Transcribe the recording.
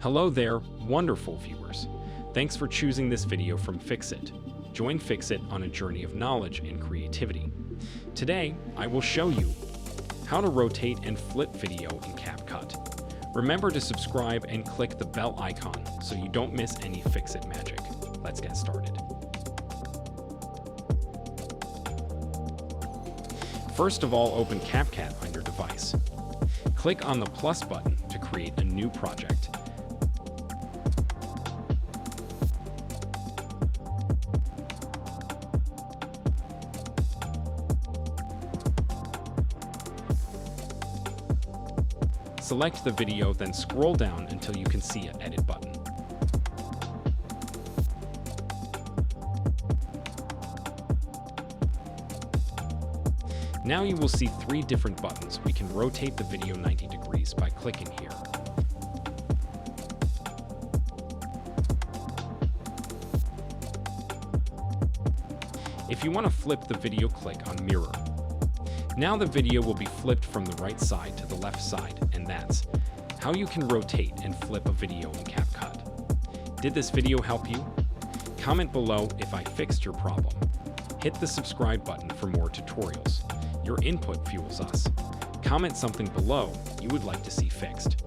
Hello there, wonderful viewers. Thanks for choosing this video from Fixit. Join Fixit on a journey of knowledge and creativity. Today, I will show you how to rotate and flip video in CapCut. Remember to subscribe and click the bell icon so you don't miss any Fixit magic. Let's get started. First of all, open CapCut on your device. Click on the plus button to create a new project. Select the video, then scroll down until you can see an edit button. Now you will see three different buttons. We can rotate the video 90 degrees by clicking here. If you want to flip the video, click on mirror. Now the video will be flipped from the right side to the left side, and that's how you can rotate and flip a video in CapCut. Did this video help you? Comment below if I fixed your problem. Hit the subscribe button for more tutorials. Your input fuels us. Comment something below you would like to see fixed.